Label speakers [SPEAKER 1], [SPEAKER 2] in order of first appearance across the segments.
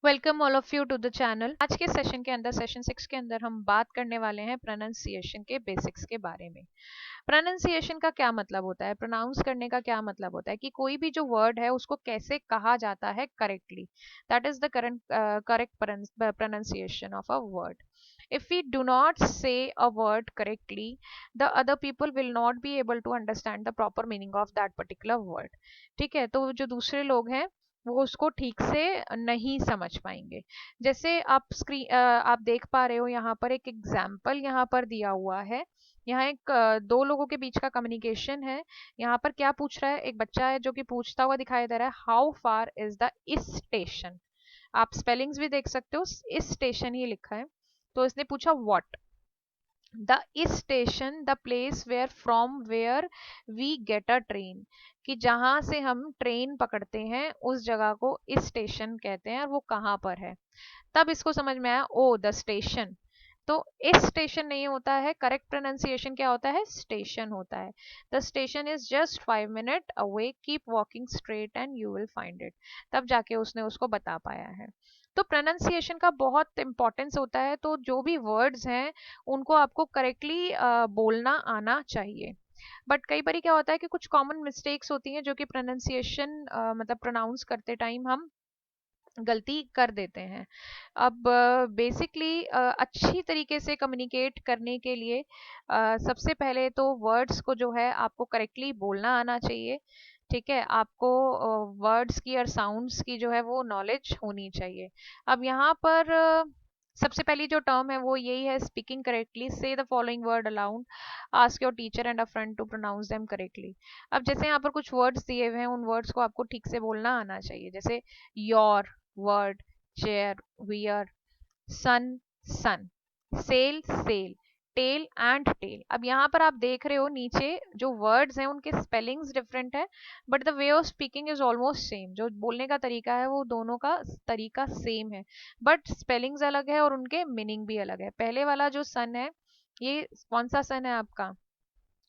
[SPEAKER 1] Welcome all of you to the channel. आज के session के अंदर सेशन 6 के अंदर हम बात करने वाले हैं प्रोनाउंसिएशन के बेसिक्स के बारे में। प्रोनाउंसिएशन का क्या मतलब होता है, प्रोनाउंस करने का क्या मतलब होता है कि कोई भी जो वर्ड है उसको कैसे कहा जाता है correctly. That is the correct pronunciation of a word. If we do not say a word correctly, the other people will not be able to understand the proper meaning of that particular word. ठीक है, तो जो दूसरे लोग हैं वो उसको ठीक से नहीं समझ पाएंगे। जैसे आप देख पा रहे हो, यहाँ पर एक एग्जाम्पल यहाँ पर दिया हुआ है। यहाँ एक दो लोगों के बीच का कम्युनिकेशन है। यहाँ पर क्या पूछ रहा है, एक बच्चा है जो कि पूछता हुआ दिखाई दे रहा है, how far is the is station. आप स्पेलिंग्स भी देख सकते हो, इस स्टेशन ही लिखा है। तो इसने पूछा what the is station, the place where we get a train, कि जहां से हम ट्रेन पकड़ते हैं उस जगह को इस स्टेशन कहते हैं और वो कहाँ पर है। तब इसको समझ में आया, ओ द स्टेशन। तो इस स्टेशन नहीं होता है, करेक्ट प्रोनाउंसिएशन क्या होता है, स्टेशन होता है। The station is just 5 minute away, keep walking straight and you will find it. तब जाके उसने उसको बता पाया है। तो प्रोनाउंसिएशन का बहुत इंपॉर्टेंस होता है। तो जो भी वर्ड्स हैं उनको आपको करेक्टली बोलना आना चाहिए। बट कई बार क्या होता है कि कुछ कॉमन मिस्टेक्स होती हैं जो कि प्रोनाउंसिएशन मतलब प्रोनाउंस करते टाइम हम गलती कर देते हैं। अब बेसिकली अच्छी तरीके से कम्युनिकेट करने के लिए सबसे पहले तो वर्ड्स को जो है आपको करेक्टली बोलना आना चाहिए। ठीक है, आपको वर्ड्स की और साउंड्स की जो है वो नॉलेज होनी चाहिए। अब यहाँ पर सबसे पहली जो टर्म है वो यही है, speaking correctly. Say the following word aloud, ask your teacher and a friend to pronounce them correctly. अब जैसे यहाँ पर कुछ वर्ड्स दिए हुए हैं, उन वर्ड्स को आपको ठीक से बोलना आना चाहिए। जैसे your word, chair wear, sun son, sale sail, tail and tale. अब यहाँ पर आप देख रहे हो नीचे जो वर्ड्स हैं उनके स्पेलिंग्स डिफरेंट है, but the way of speaking is almost same. जो बोलने का तरीका है वो दोनों का तरीका सेम है, बट स्पेलिंग्स अलग है और उनके मीनिंग भी अलग है। पहले वाला जो सन है, ये कौन सा सन है आपका,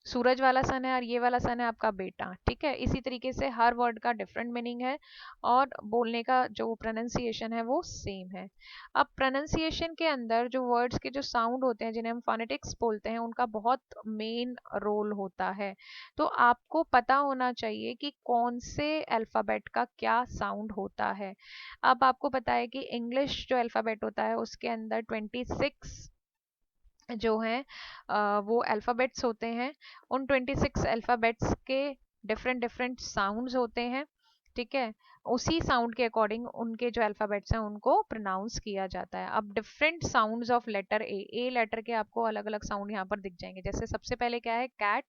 [SPEAKER 1] सूरज वाला सन है, और ये वाला सन है आपका बेटा। ठीक है, इसी तरीके से हर वर्ड का डिफरेंट मीनिंग है और बोलने का जो प्रोनाउंसिएशन है वो सेम है। अब प्रोनाउंसिएशन के अंदर जो वर्ड्स के जो साउंड होते हैं जिन्हें हम फोनेटिक्स बोलते हैं, उनका बहुत मेन रोल होता है। तो आपको पता होना चाहिए कि कौन से अल्फाबेट का क्या साउंड होता है। अब आपको पता है कि इंग्लिश जो अल्फाबेट होता है उसके अंदर 26 जो हैं वो अल्फ़ाबेट्स होते हैं। उन 26 अल्फ़ाबेट्स के डिफरेंट डिफरेंट साउंड्स होते हैं। ठीक है, उसी साउंड के अकॉर्डिंग उनके जो अल्फ़ाबेट्स हैं उनको प्रोनाउंस किया जाता है। अब different sounds of letter a letter के आपको अलग अलग साउंड यहाँ पर दिख जाएंगे। जैसे सबसे पहले क्या है, कैट,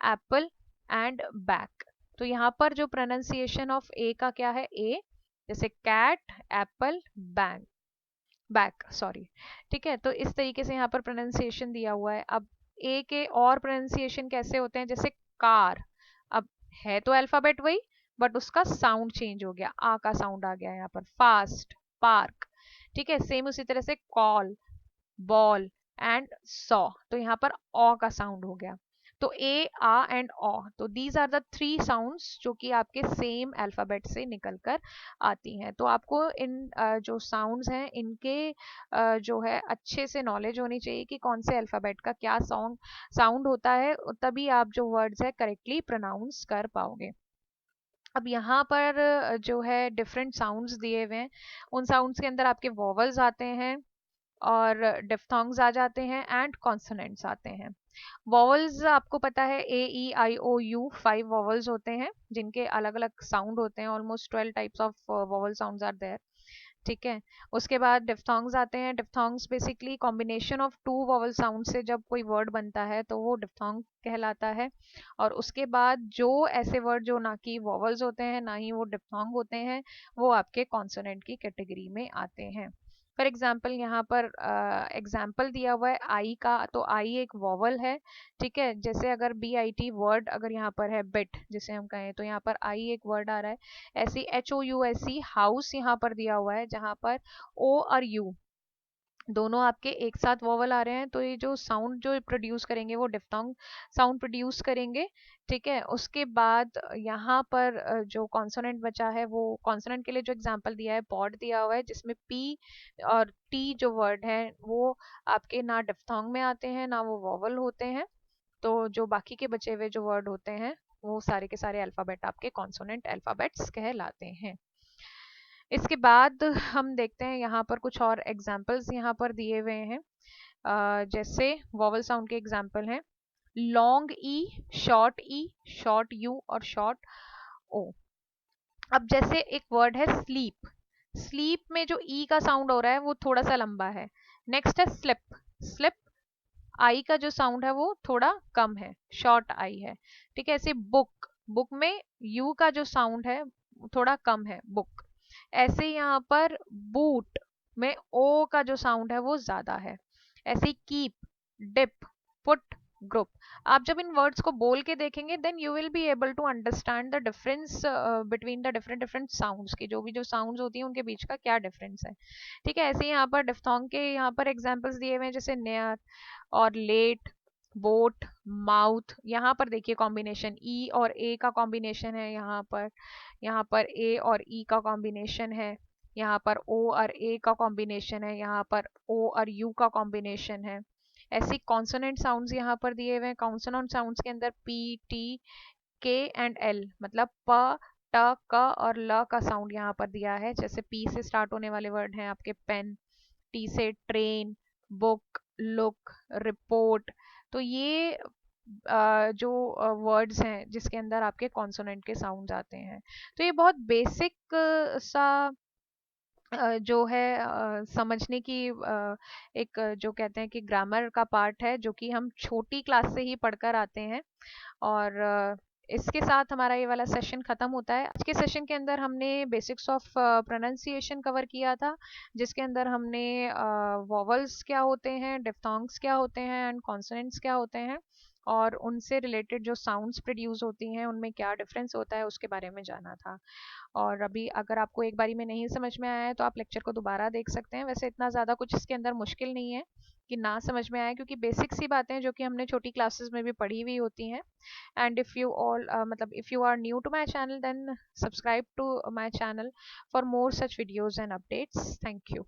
[SPEAKER 1] एप्पल एंड बैक। तो यहाँ पर जो प्रोनाउंसिएशन ऑफ ए का क्या है, ए, जैसे cat, apple, bank, back, sorry. ठीक है, तो इस तरीके से यहाँ पर प्रोनाउंसिएशन दिया हुआ है। अब ए के और प्रोनाउंसिएशन कैसे होते हैं, जैसे कार। अब है तो अल्फाबेट वही, बट उसका साउंड चेंज हो गया, आ का साउंड आ गया यहाँ पर। Fast, park. ठीक है, सेम उसी तरह से कॉल, बॉल एंड सॉ। तो यहाँ पर ऑ का साउंड हो गया। तो ए, आ एंड ऑ, तो these are the three sounds जो कि आपके सेम अल्फाबेट से निकल कर आती हैं। तो आपको इन जो साउंड्स हैं इनके जो है अच्छे से नॉलेज होनी चाहिए कि कौन से अल्फाबेट का क्या साउंड होता है, तभी आप जो वर्ड्स है करेक्टली प्रोनाउंस कर पाओगे। अब यहाँ पर जो है डिफरेंट साउंड्स दिए हुए हैं, उन साउंड्स के अंदर आपके वॉवल्स आते हैं और डिफ्थोंग्स आ जाते हैं एंड कॉन्सोनेंट्स आते हैं। वॉवल्स आपको पता है, ए ई आई ओ यू, 5 वॉवल्स होते हैं जिनके अलग अलग साउंड होते हैं। Almost 12 types of vowel sounds are there. ठीक है, उसके बाद डिफ्थोंग्स आते हैं। Diphthongs basically combination of 2 vowel sound से जब कोई वर्ड बनता है तो वो डिफ्थोंग कहलाता है। और उसके बाद जो ऐसे वर्ड जो ना कि वॉवल्स होते हैं ना ही वो डिफ्थोंग होते हैं, वो आपके कॉन्सोनेंट की कैटेगरी में आते हैं। फॉर एग्जाम्पल यहाँ पर एग्जाम्पल दिया हुआ है आई का, तो आई एक वॉवल है। ठीक है, जैसे अगर बी आई टी वर्ड अगर यहाँ पर है, बिट जिसे हम कहें, तो यहाँ पर आई एक वर्ड आ रहा है। ऐसी H O U S C, house यहाँ पर दिया हुआ है जहाँ पर ओ और यू दोनों आपके एक साथ वॉवल आ रहे हैं तो ये जो साउंड जो प्रोड्यूस करेंगे वो डिफ्थोंग साउंड प्रोड्यूस करेंगे। ठीक है, उसके बाद यहाँ पर जो कॉन्सोनेंट बचा है वो कॉन्सोनेंट के लिए जो एग्जांपल दिया है पॉड दिया हुआ है, जिसमें पी और टी जो वर्ड है वो आपके ना डिफ्थोंग में आते हैं ना वो वॉवल होते हैं। तो जो बाकी के बचे हुए जो वर्ड होते हैं वो सारे के सारे अल्फाबेट आपके कॉन्सोनेंट अल्फाबेट्स कहलाते हैं। इसके बाद हम देखते हैं यहाँ पर कुछ और एग्जाम्पल्स यहाँ पर दिए हुए हैं। जैसे वॉवल साउंड के एग्जाम्पल हैं लॉन्ग ई, शॉर्ट यू और शॉर्ट ओ। अब जैसे एक वर्ड है स्लीप, स्लीप में जो ई का साउंड हो रहा है वो थोड़ा सा लंबा है। नेक्स्ट है स्लिप, स्लिप आई का जो साउंड है वो थोड़ा कम है, शॉर्ट आई है। ठीक है, ऐसे बुक, बुक में यू का जो साउंड है थोड़ा कम है, बुक। ऐसे यहाँ पर बूट में ओ का जो साउंड है वो ज्यादा है। ऐसे कीप, डिप, पुट, ग्रुप। आप जब इन वर्ड्स को बोल के देखेंगे then you will be able to understand the difference between the different different sounds की, जो भी जो साउंड्स होती हैं उनके बीच का क्या डिफरेंस है। ठीक है, ऐसे यहाँ पर डिफ्थोंग के यहाँ पर एग्जांपल्स दिए हुए हैं जैसे नेयर और लेट, बोट, माउथ। यहाँ पर देखिए कॉम्बिनेशन ई और ए का कॉम्बिनेशन है, यहाँ पर ए और ई का कॉम्बिनेशन है, यहाँ पर ओ और ए का कॉम्बिनेशन है, यहाँ पर ओ और यू का कॉम्बिनेशन है। ऐसे कॉन्सोनेंट साउंड्स यहाँ पर दिए हुए हैं। कॉन्सोनेंट साउंड्स के अंदर पी, टी, के एंड एल, मतलब प, ट, क और ल का साउंड यहाँ पर दिया है। जैसे पी से स्टार्ट होने वाले वर्ड हैं आपके पेन, टी से ट्रेन, बुक, लुक, रिपोर्ट। तो ये जो वर्ड्स हैं जिसके अंदर आपके कॉन्सोनेंट के साउंड आते हैं। तो ये बहुत बेसिक सा जो है समझने की एक जो कहते हैं कि ग्रामर का पार्ट है, जो कि हम छोटी क्लास से ही पढ़कर आते हैं। और इसके साथ हमारा ये वाला सेशन खत्म होता है। आज के सेशन के अंदर हमने बेसिक्स ऑफ प्रोनाउंसिएशन कवर किया था, जिसके अंदर हमने वॉवल्स क्या होते हैं, डिफ्थोंग्स क्या होते हैं एंड कॉन्सोनेंट्स क्या होते हैं, और उनसे रिलेटेड जो साउंड्स प्रोड्यूस होती हैं उनमें क्या डिफरेंस होता है उसके बारे में जाना था। और अभी अगर आपको एक बारी में नहीं समझ में आया है तो आप लेक्चर को दोबारा देख सकते हैं। वैसे इतना ज़्यादा कुछ इसके अंदर मुश्किल नहीं है कि ना समझ में आए, क्योंकि बेसिक सी बातें जो कि हमने छोटी क्लासेस में भी पढ़ी हुई होती हैं। एंड इफ़ यू ऑल मतलब if you are new to my channel then subscribe to my channel for more such videos and updates. Thank you.